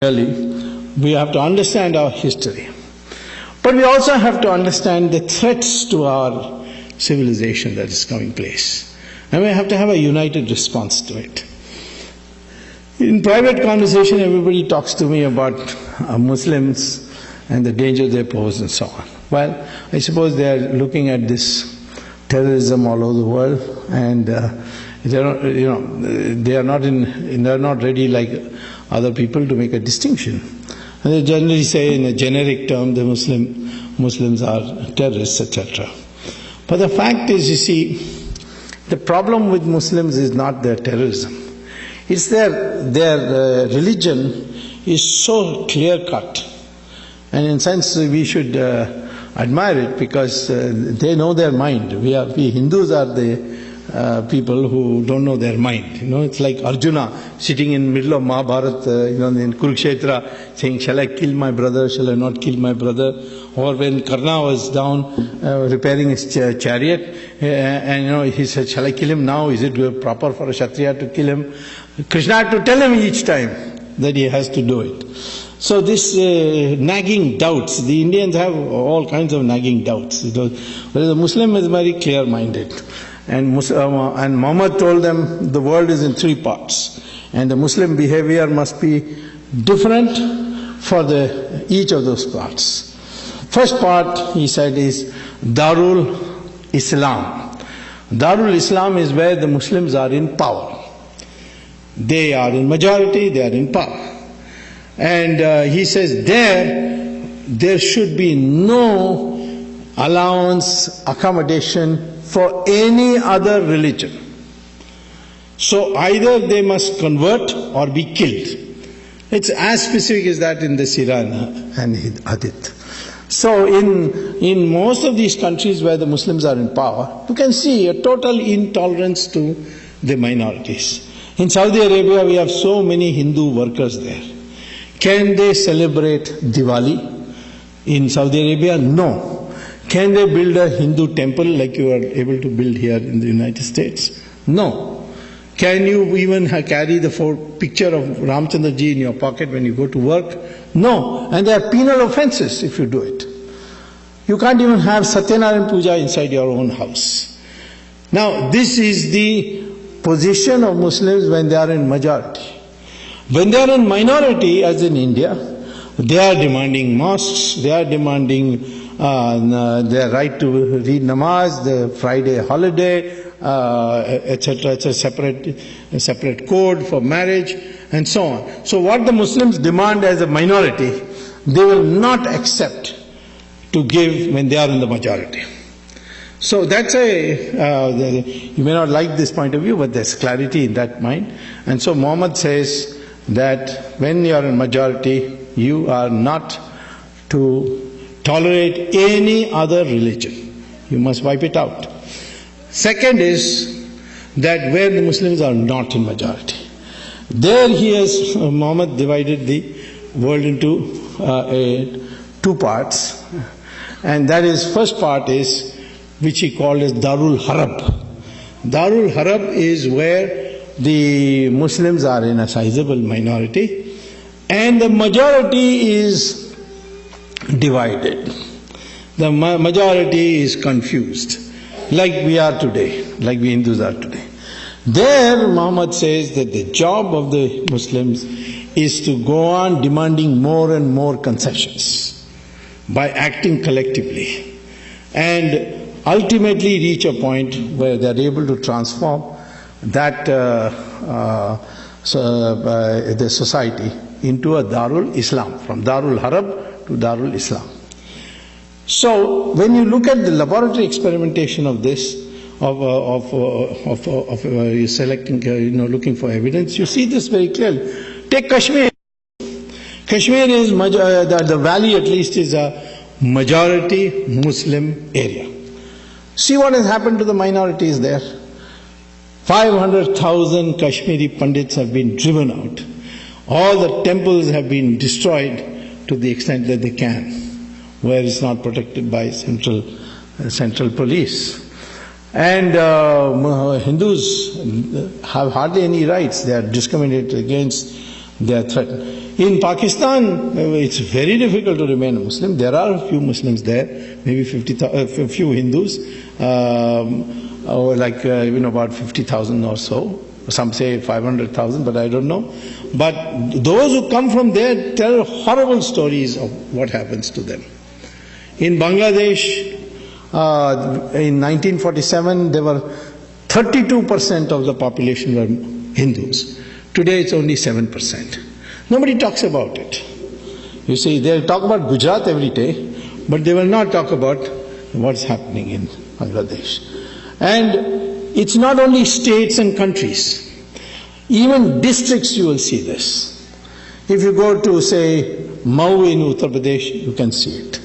Really, we have to understand our history. But we also have to understand the threats to our civilization that is coming place. And we have to have a united response to it. In private conversation, everybody talks to me about Muslims and the danger they pose and so on. Well, I suppose they are looking at this terrorism all over the world, and they are not ready like other people to make a distinction. And they generally say in a generic term the Muslims are terrorists, etc. But the fact is, you see, the problem with Muslims is not their terrorism. It's their religion is so clear-cut. And in a sense we should admire it because they know their mind. We Hindus are the people who don't know their mind. It's like Arjuna sitting in the middle of Mahabharata, in Kurukshetra, saying, "Shall I kill my brother? Shall I not kill my brother?" Or when Karna was down repairing his chariot, and he said, "Shall I kill him now? Is it proper for a Kshatriya to kill him?" Krishna had to tell him each time that he has to do it. So this nagging doubts, the Indians have all kinds of nagging doubts. Whereas the Muslim is very clear-minded. And Muhammad told them the world is in three parts. And the Muslim behavior must be different for each of those parts. First part, he said, is Darul Islam. Darul Islam is where the Muslims are in power. They are in majority, they are in power. And he says there should be no allowance, accommodation for any other religion. So either they must convert or be killed. It's as specific as that in the Sirah and Hadith. So in most of these countries where the Muslims are in power, you can see a total intolerance to the minorities. In Saudi Arabia, we have so many Hindu workers there. Can they celebrate Diwali in Saudi Arabia? No. Can they build a Hindu temple like you are able to build here in the United States? No. Can you even carry the picture of Ramchandra ji in your pocket when you go to work? No. And there are penal offenses if you do it. You can't even have Satyanarayana Puja inside your own house. Now, this is the position of Muslims when they are in majority. When they are in minority, as in India, they are demanding mosques, they are demanding their right to read namaz, the Friday holiday, etc. It's a separate code for marriage, and so on. So what the Muslims demand as a minority, they will not accept to give when they are in the majority. So that's you may not like this point of view, but there's clarity in that mind. And so Muhammad says that when you are in majority, you are not to tolerate any other religion. You must wipe it out. Second is that where the Muslims are not in majority, there Muhammad divided the world into two parts. And that is, first part is, which he called as Darul Harab. Darul Harab is where the Muslims are in a sizable minority and the majority is divided. The majority is confused, like we are today, like we Hindus are today. There Muhammad says that the job of the Muslims is to go on demanding more and more concessions by acting collectively and ultimately reach a point where they are able to transform that the society into a Darul Islam, from Darul Harab to Darul Islam. So when you look at the laboratory experimentation of this, selecting, looking for evidence, you see this very clearly. Take Kashmir. Kashmir is, the valley at least is a majority Muslim area. See what has happened to the minorities there. 500,000 Kashmiri Pandits have been driven out. All the temples have been destroyed to the extent that they can, where it's not protected by central police. And Hindus have hardly any rights. They are discriminated against, they are threatened. In Pakistan, it's very difficult to remain a Muslim. There are a few Muslims there, maybe a few Hindus, or like about 50,000 or so. Some say 500,000, but I don't know. But those who come from there tell horrible stories of what happens to them. In Bangladesh, in 1947, there were 32% of the population were Hindus. Today it's only 7%. Nobody talks about it. You see, they'll talk about Gujarat every day, but they will not talk about what's happening in Bangladesh. And it's not only states and countries. Even districts you will see this. If you go to, say, Mau in Uttar Pradesh, you can see it.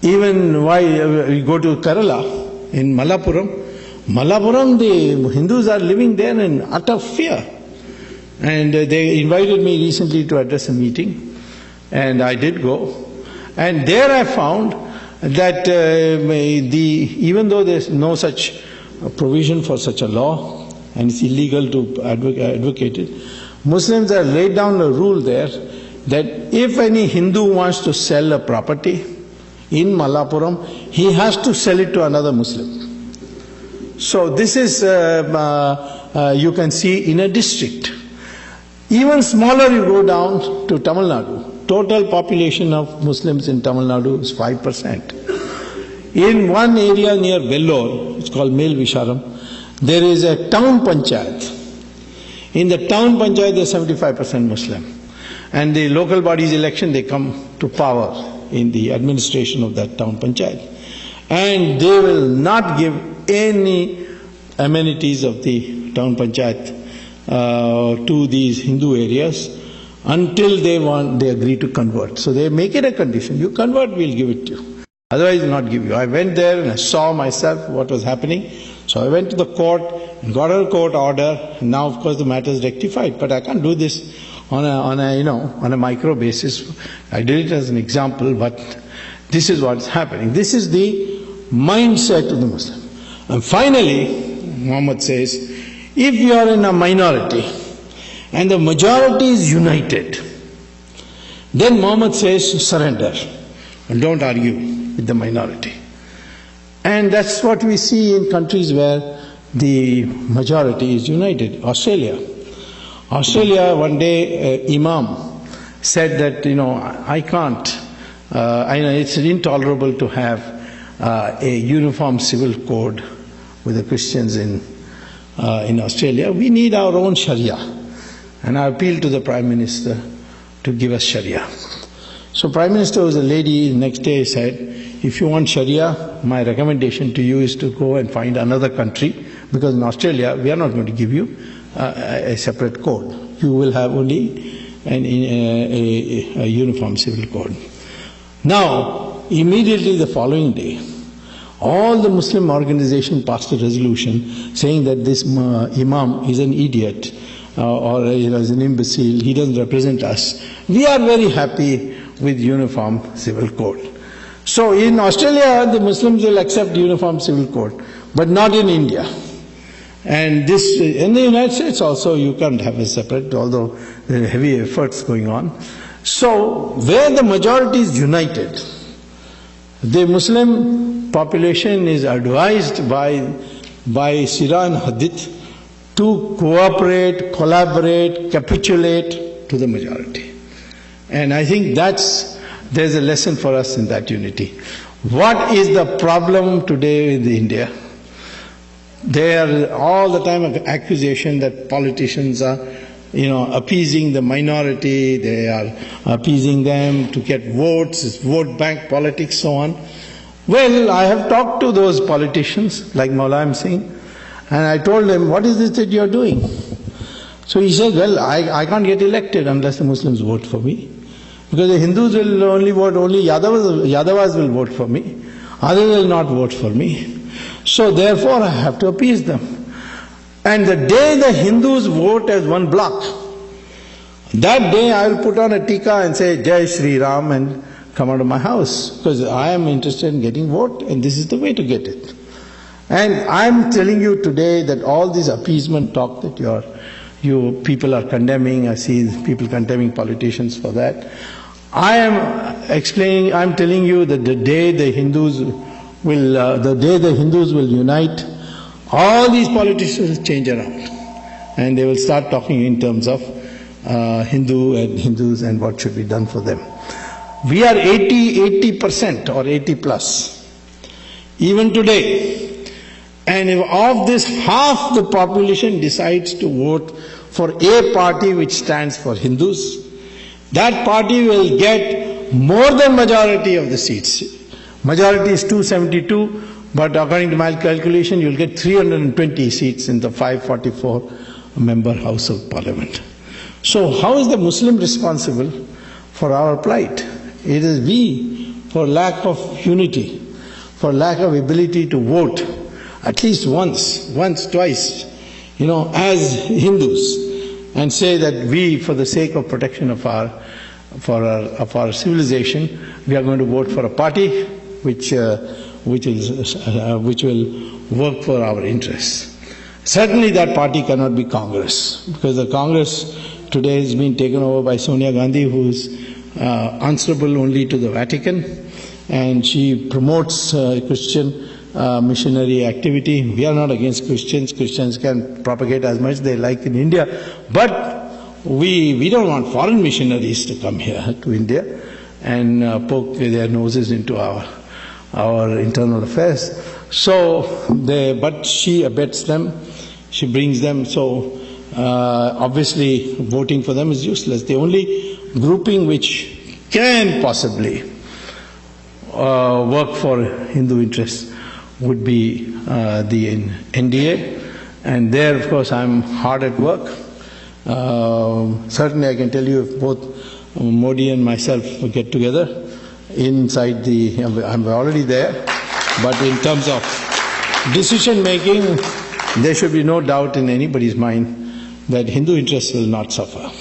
Even you go to Kerala, in Malappuram, the Hindus are living there in utter fear. And they invited me recently to address a meeting, and I did go. And there I found that even though there's no such provision for such a law, and it's illegal to advocate it, Muslims have laid down a rule there that if any Hindu wants to sell a property in Malappuram, he has to sell it to another Muslim. So this is, you can see in a district. Even smaller you go down to Tamil Nadu. Total population of Muslims in Tamil Nadu is 5%. In one area near Vellore, it's called Mel Visharam, there is a town panchayat. In the town panchayat, there's 75% Muslim. And the local body's election, they come to power in the administration of that town panchayat. And they will not give any amenities of the town panchayat to these Hindu areas until they agree to convert. So they make it a condition. You convert, we'll give it to you. Otherwise, we'll not give you. I went there and I saw myself what was happening. So I went to the court and got a court order. And now, of course, the matter is rectified. But I can't do this on a micro basis. I did it as an example, but this is what's happening. This is the mindset of the Muslim. And finally, Muhammad says, if you are in a minority and the majority is united, then Muhammad says, surrender and don't argue with the minority. And that's what we see in countries where the majority is united. Australia, one day, Imam said that, I can't, it's intolerable to have a uniform civil code with the Christians in Australia. We need our own Sharia. And I appealed to the Prime Minister to give us Sharia. So Prime Minister was a lady, the next day said, if you want Sharia, my recommendation to you is to go and find another country, because in Australia, we are not going to give you a separate code. You will have only a uniform civil code. Now, immediately the following day, all the Muslim organizations passed a resolution saying that this Imam is an idiot or is an imbecile, he doesn't represent us. We are very happy with uniform civil code. So in Australia, the Muslims will accept uniform civil code, but not in India. And this, in the United States also, you can't have a separate, although there are heavy efforts going on. So where the majority is united, the Muslim population is advised by Sirah and Hadith to cooperate, collaborate, capitulate to the majority. And I think there's a lesson for us in that unity. What is the problem today in India? There are all the time of accusation that politicians are, appeasing the minority, they are appeasing them to get votes, it's vote bank politics, so on. Well, I have talked to those politicians, like Maulam Singh, and I told them, what is this that you are doing? So he said, well, I can't get elected unless the Muslims vote for me. Because the Hindus will only vote, only Yadavas will vote for me. Others will not vote for me. So therefore I have to appease them. And the day the Hindus vote as one block, that day I will put on a tika and say, Jai Shri Ram, and come out of my house. Because I am interested in getting vote, and this is the way to get it. And I am telling you today that all this appeasement talk that people are condemning. I see people condemning politicians for that. I am telling you that the day the Hindus will unite, all these politicians will change around, and they will start talking in terms of Hindus and what should be done for them. We are 80% or 80 plus, even today. And if of this half the population decides to vote for a party which stands for Hindus, that party will get more than majority of the seats. Majority is 272, but according to my calculation, you'll get 320 seats in the 544 member House of Parliament. So how is the Muslim responsible for our plight? It is we, for lack of unity, for lack of ability to vote, at least once, twice, as Hindus, and say that we, for the sake of protection of our civilization, we are going to vote for a party which will work for our interests. Certainly that party cannot be Congress, because the Congress today has been taken over by Sonia Gandhi, who is answerable only to the Vatican, and she promotes Christian missionary activity. We are not against Christians. Christians can propagate as much they like in India, but we don't want foreign missionaries to come here to India and poke their noses into our internal affairs. But she abets them, she brings them, so obviously voting for them is useless. The only grouping which can possibly work for Hindu interests would be the NDA, and there of course I'm hard at work. Certainly I can tell you, if both Modi and myself get together inside I'm already there, but in terms of decision making, there should be no doubt in anybody's mind that Hindu interests will not suffer.